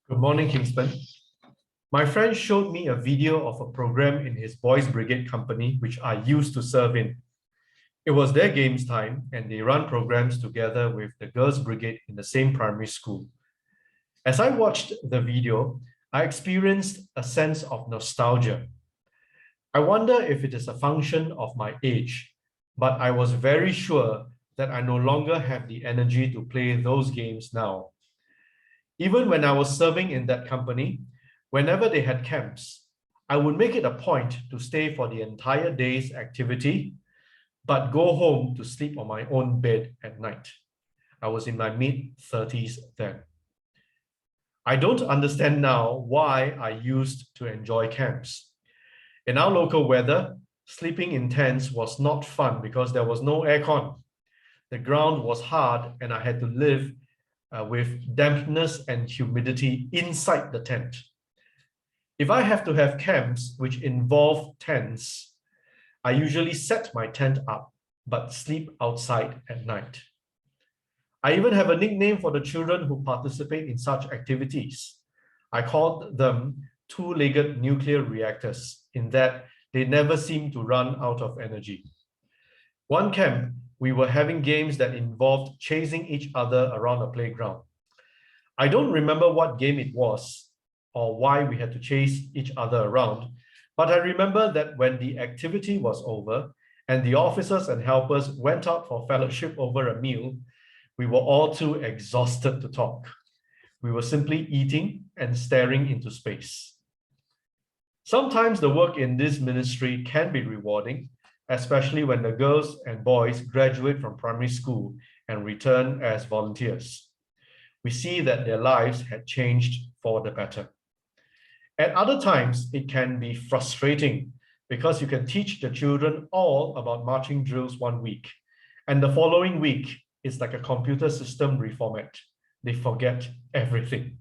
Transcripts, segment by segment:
Good morning, Kingston. My friend showed me a video of a program in his Boys Brigade company, which I used to serve in. It was their games time, and they run programs together with the Girls Brigade in the same primary school. As I watched the video, I experienced a sense of nostalgia. I wonder if it is a function of my age, but I was very sure that I no longer have the energy to play those games now. Even when I was serving in that company, whenever they had camps, I would make it a point to stay for the entire day's activity, but go home to sleep on my own bed at night. I was in my mid-30s then. I don't understand now why I used to enjoy camps. In our local weather, sleeping in tents was not fun because there was no aircon. The ground was hard and I had to live with dampness and humidity inside the tent. If I have to have camps which involve tents, I usually set my tent up but sleep outside at night. I even have a nickname for the children who participate in such activities. I called them two-legged nuclear reactors, in that they never seem to run out of energy. One camp, we were having games that involved chasing each other around a playground. I don't remember what game it was or why we had to chase each other around, but I remember that when the activity was over and the officers and helpers went out for fellowship over a meal, we were all too exhausted to talk. We were simply eating and staring into space. Sometimes the work in this ministry can be rewarding, especially when the girls and boys graduate from primary school and return as volunteers. We see that their lives had changed for the better. At other times, it can be frustrating because you can teach the children all about marching drills one week, and the following week, it's like a computer system reformat. They forget everything.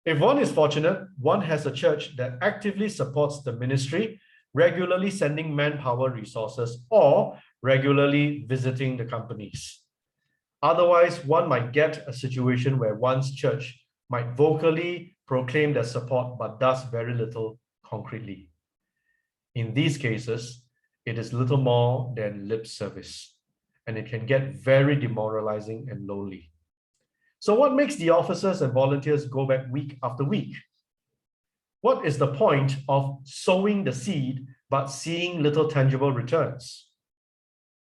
If one is fortunate, one has a church that actively supports the ministry, regularly sending manpower resources or regularly visiting the companies. Otherwise, one might get a situation where one's church might vocally proclaim their support but does very little concretely. In these cases, it is little more than lip service, and it can get very demoralizing and lonely. So what makes the officers and volunteers go back week after week? What is the point of sowing the seed but seeing little tangible returns?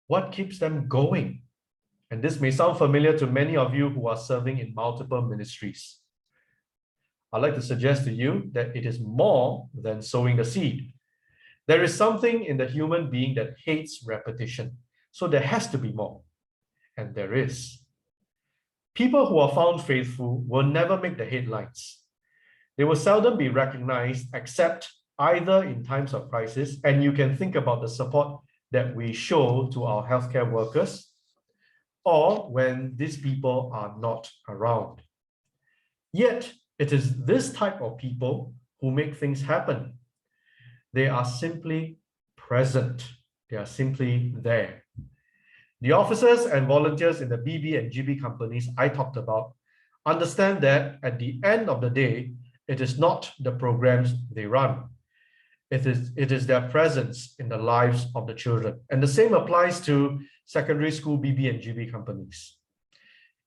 What keeps them going? And this may sound familiar to many of you who are serving in multiple ministries. I'd like to suggest to you that it is more than sowing the seed. There is something in the human being that hates repetition. So there has to be more. And there is. People who are found faithful will never make the headlines. They will seldom be recognized except either in times of crisis, and you can think about the support that we show to our healthcare workers, or when these people are not around. Yet, it is this type of people who make things happen. They are simply present. They are simply there. The officers and volunteers in the BB and GB companies I talked about understand that at the end of the day, it is not the programs they run. It is their presence in the lives of the children. And the same applies to secondary school BB and GB companies.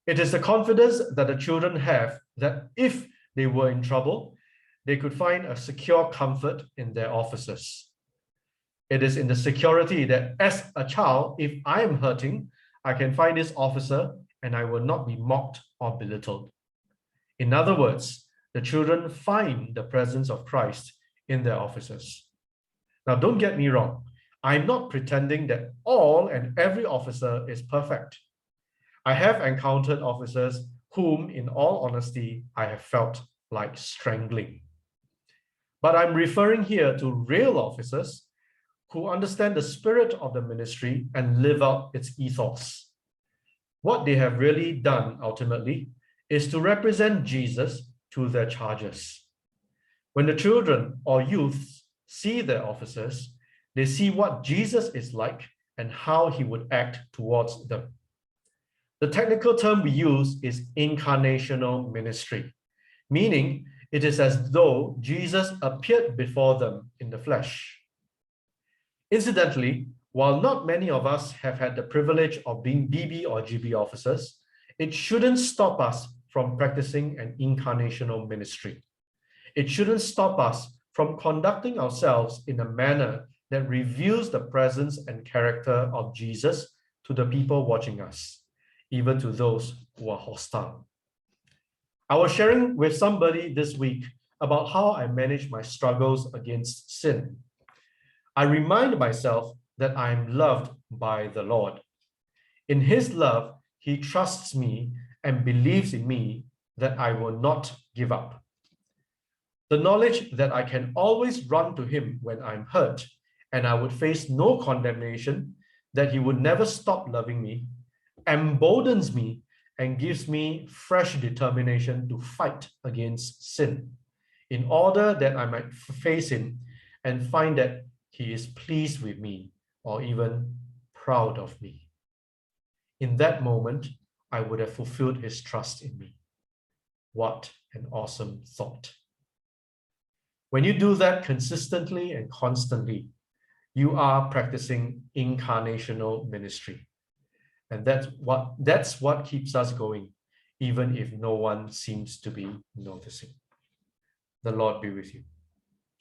It is the confidence that the children have that if they were in trouble, they could find a secure comfort in their officers. It is in the security that as a child, if I am hurting, I can find this officer and I will not be mocked or belittled. In other words, the children find the presence of Christ in their officers. Now, don't get me wrong. I'm not pretending that all and every officer is perfect. I have encountered officers whom, in all honesty, I have felt like strangling. But I'm referring here to real officers who understand the spirit of the ministry and live out its ethos. What they have really done ultimately is to represent Jesus to their charges. When the children or youths see their officers, they see what Jesus is like and how he would act towards them. The technical term we use is incarnational ministry. meaning it is as though Jesus appeared before them in the flesh. Incidentally, while not many of us have had the privilege of being BB or GB officers, it shouldn't stop us from practicing an incarnational ministry. It shouldn't stop us from conducting ourselves in a manner that reveals the presence and character of Jesus to the people watching us, even to those who are hostile. I was sharing with somebody this week about how I manage my struggles against sin. I remind myself that I am loved by the Lord. In his love, he trusts me and believes in me that I will not give up. The knowledge that I can always run to him when I'm hurt and I would face no condemnation, that he would never stop loving me, emboldens me and gives me fresh determination to fight against sin in order that I might face him and find that he is pleased with me or even proud of me. In that moment, I would have fulfilled his trust in me. What an awesome thought. When you do that consistently and constantly, you are practicing incarnational ministry. And that's what keeps us going, even if no one seems to be noticing. The Lord be with you.